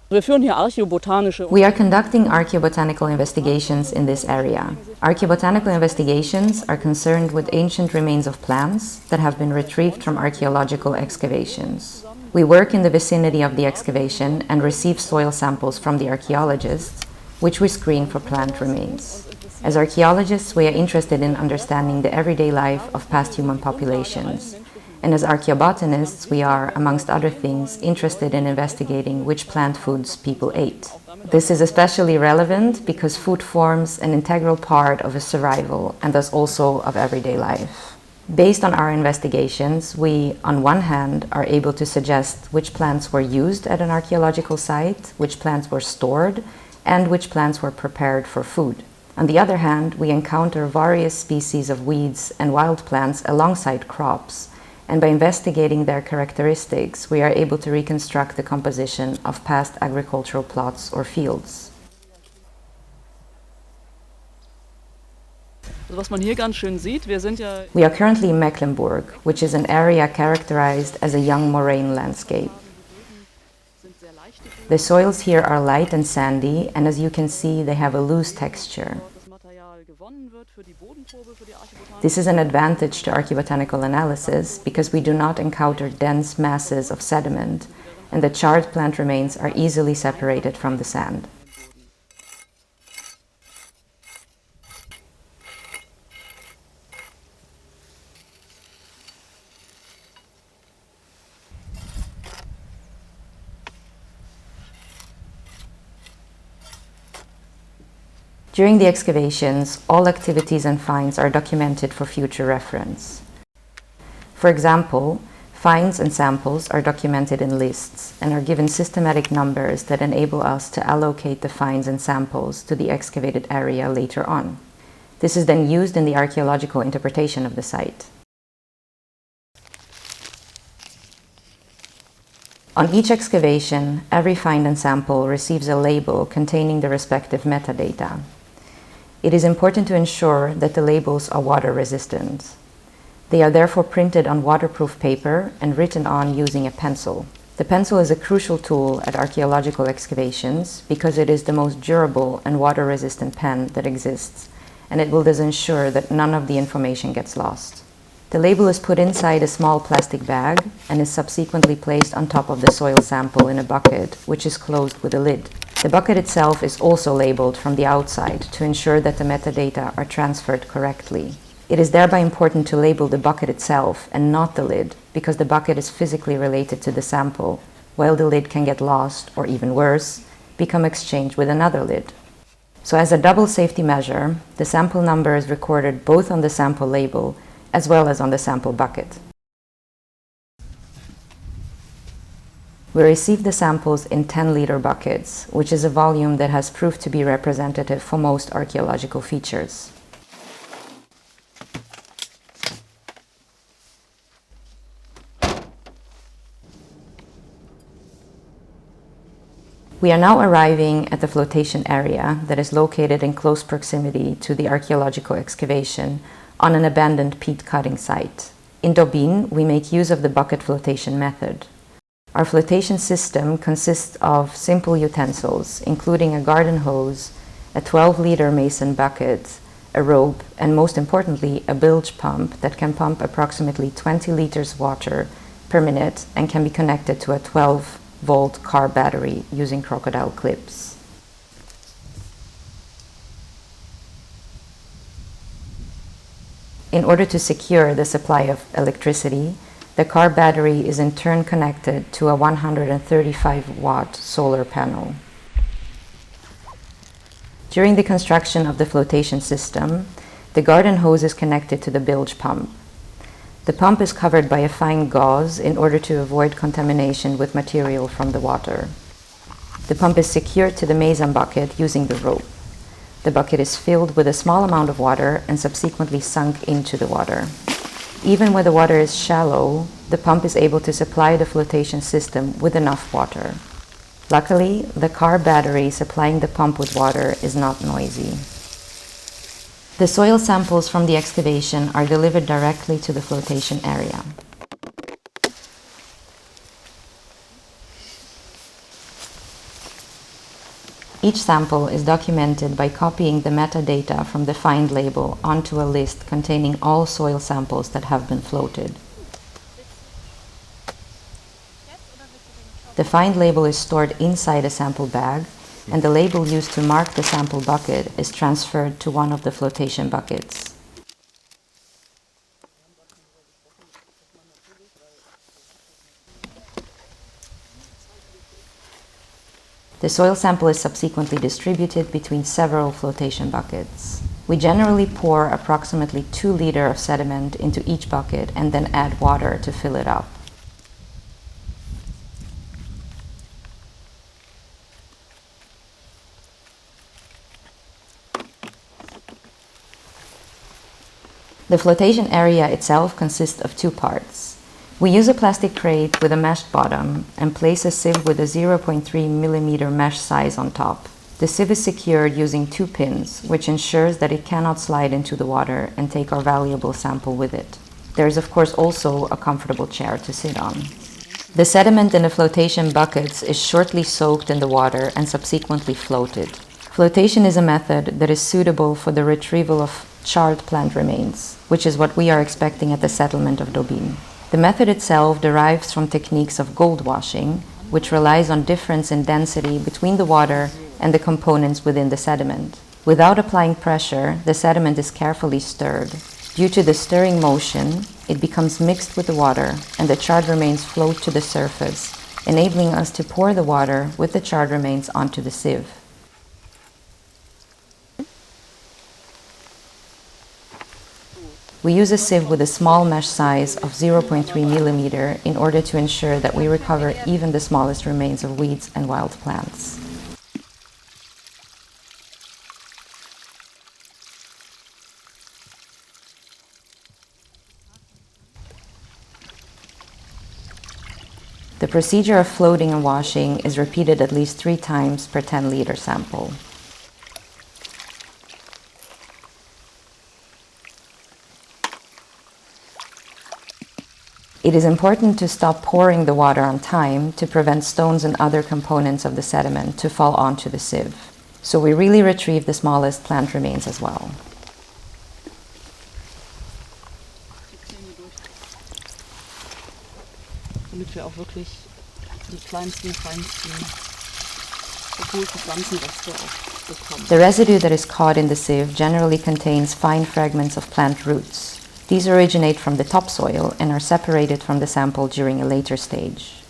Wir führen hier archaeobotanische. We are conducting archaeobotanical investigations in this area. Archaeobotanical investigations are concerned with ancient remains of plants that have been retrieved from archaeological excavations. We work in the vicinity of the excavation and receive soil samples from the archaeologists, which we screen for plant remains. As archaeologists, we are interested in understanding the everyday life of past human populations. And as archaeobotanists, we are, amongst other things, interested in investigating which plant foods people ate. This is especially relevant because food forms an integral part of a survival and thus also of everyday life. Based on our investigations, we, on one hand, are able to suggest which plants were used at an archaeological site, which plants were stored, and which plants were prepared for food. On the other hand, we encounter various species of weeds and wild plants alongside crops, and by investigating their characteristics, we are able to reconstruct the composition of past agricultural plots or fields. Was man hier ganz schön sieht, we are currently in Mecklenburg, which is an area characterized as a young moraine landscape. The soils here are light and sandy, and as you can see, they have a loose texture. This is an advantage to archaeobotanical analysis because we do not encounter dense masses of sediment, and the charred plant remains are easily separated from the sand. During the excavations, all activities and finds are documented for future reference. For example, finds and samples are documented in lists and are given systematic numbers that enable us to allocate the finds and samples to the excavated area later on. This is then used in the archaeological interpretation of the site. On each excavation, every find and sample receives a label containing the respective metadata. It is important to ensure that the labels are water resistant. They are therefore printed on waterproof paper and written on using a pencil. The pencil is a crucial tool at archaeological excavations because it is the most durable and water-resistant pen that exists, and it will thus ensure that none of the information gets lost. The label is put inside a small plastic bag and is subsequently placed on top of the soil sample in a bucket, which is closed with a lid. The bucket itself is also labeled from the outside to ensure that the metadata are transferred correctly. It is thereby important to label the bucket itself and not the lid, because the bucket is physically related to the sample, while the lid can get lost, or even worse, become exchanged with another lid. So as a double safety measure, the sample number is recorded both on the sample label as well as on the sample bucket. We receive the samples in 10-liter buckets, which is a volume that has proved to be representative for most archaeological features. We are now arriving at the flotation area that is located in close proximity to the archaeological excavation on an abandoned peat cutting site. In Dobbin, we make use of the bucket flotation method. Our flotation system consists of simple utensils, including a garden hose, a 12-liter mason bucket, a rope, and most importantly, a bilge pump that can pump approximately 20 liters water per minute and can be connected to a 12-volt car battery using crocodile clips. In order to secure the supply of electricity, the car battery is in turn connected to a 135-watt solar panel. During the construction of the flotation system, the garden hose is connected to the bilge pump. The pump is covered by a fine gauze in order to avoid contamination with material from the water. The pump is secured to the mason bucket using the rope. The bucket is filled with a small amount of water and subsequently sunk into the water. Even when the water is shallow, the pump is able to supply the flotation system with enough water. Luckily, the car battery supplying the pump with water is not noisy. The soil samples from the excavation are delivered directly to the flotation area. Each sample is documented by copying the metadata from the find label onto a list containing all soil samples that have been floated. The find label is stored inside a sample bag, and the label used to mark the sample bucket is transferred to one of the flotation buckets. The soil sample is subsequently distributed between several flotation buckets. We generally pour approximately 2 liters of sediment into each bucket and then add water to fill it up. The flotation area itself consists of 2 parts. We use a plastic crate with a meshed bottom and place a sieve with a 0.3 mm mesh size on top. The sieve is secured using 2 pins, which ensures that it cannot slide into the water and take our valuable sample with it. There is of course also a comfortable chair to sit on. The sediment in the flotation buckets is shortly soaked in the water and subsequently floated. Flotation is a method that is suitable for the retrieval of charred plant remains, which is what we are expecting at the settlement of Dobbin. The method itself derives from techniques of gold washing, which relies on difference in density between the water and the components within the sediment. Without applying pressure, the sediment is carefully stirred. Due to the stirring motion, it becomes mixed with the water, and the charred remains float to the surface, enabling us to pour the water with the charred remains onto the sieve. We use a sieve with a small mesh size of 0.3 mm in order to ensure that we recover even the smallest remains of weeds and wild plants. The procedure of floating and washing is repeated at least 3 times per 10-liter sample. It is important to stop pouring the water on time to prevent stones and other components of the sediment to fall onto the sieve. So we really retrieve the smallest plant remains as well. Damit wir auch wirklich die kleinsten, feinsten, verkohlten Pflanzenreste auch bekommen. The residue that is caught in the sieve generally contains fine fragments of plant roots. These originate from the topsoil and are separated from the sample during a later stage.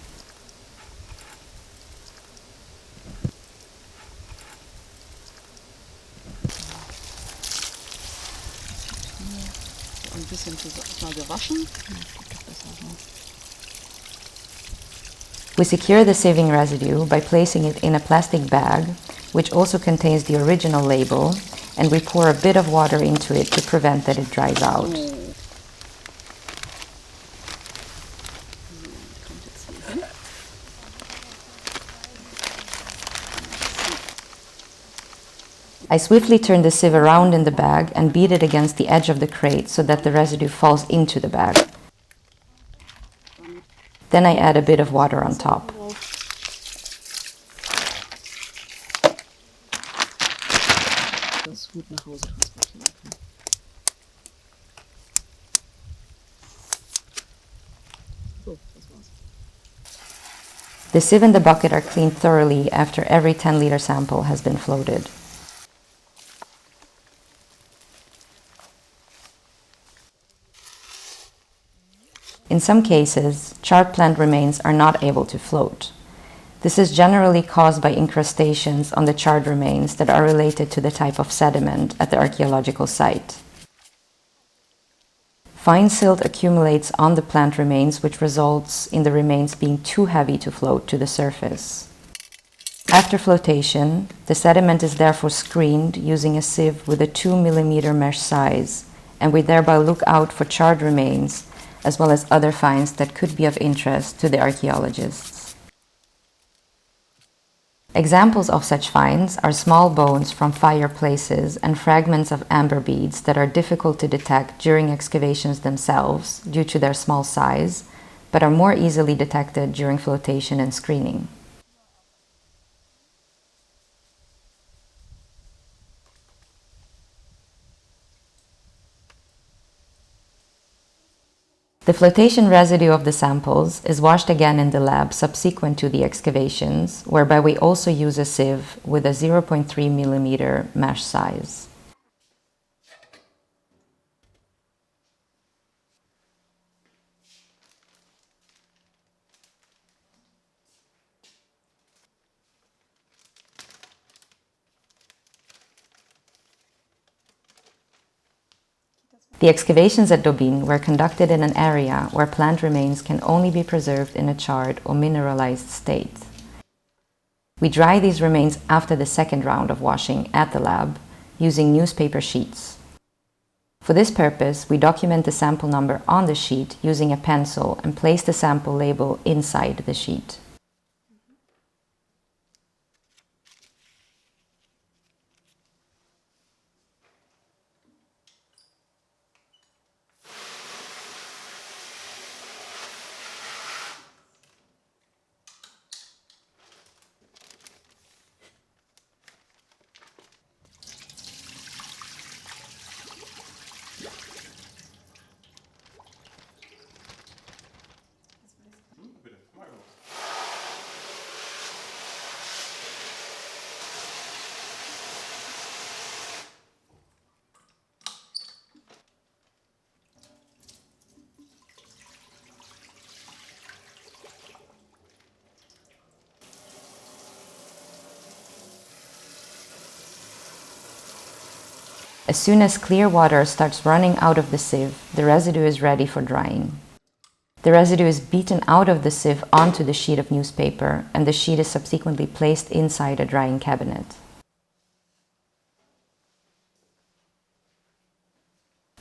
Ein bisschen mal gewaschen. We secure the sieving residue by placing it in a plastic bag, which also contains the original label, and we pour a bit of water into it to prevent that it dries out. I swiftly turn the sieve around in the bag and beat it against the edge of the crate so that the residue falls into the bag. Then I add a bit of water on top. Das gut nach Hause transportieren kann. So, das war's. The sieve and the bucket are cleaned thoroughly after every 10-liter sample has been floated. In some cases, charred plant remains are not able to float. This is generally caused by incrustations on the charred remains that are related to the type of sediment at the archaeological site. Fine silt accumulates on the plant remains, which results in the remains being too heavy to float to the surface. After flotation, the sediment is therefore screened using a sieve with a 2 mm mesh size, and we thereby look out for charred remains as well as other finds that could be of interest to the archaeologists. Examples of such finds are small bones from fireplaces and fragments of amber beads that are difficult to detect during excavations themselves due to their small size, but are more easily detected during flotation and screening. The flotation residue of the samples is washed again in the lab subsequent to the excavations, whereby we also use a sieve with a 0.3 mm mesh size. The excavations at Dobbin were conducted in an area where plant remains can only be preserved in a charred or mineralized state. We dry these remains after the second round of washing at the lab using newspaper sheets. For this purpose, we document the sample number on the sheet using a pencil and place the sample label inside the sheet. As soon as clear water starts running out of the sieve, the residue is ready for drying. The residue is beaten out of the sieve onto the sheet of newspaper, and the sheet is subsequently placed inside a drying cabinet.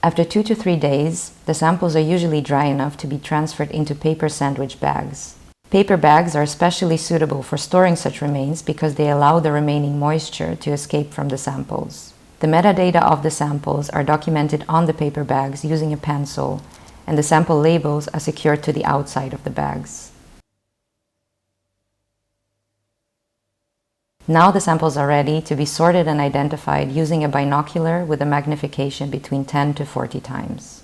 After 2 to 3 days, the samples are usually dry enough to be transferred into paper sandwich bags. Paper bags are especially suitable for storing such remains because they allow the remaining moisture to escape from the samples. The metadata of the samples are documented on the paper bags using a pencil, and the sample labels are secured to the outside of the bags. Now the samples are ready to be sorted and identified using a binocular with a magnification between 10 to 40 times.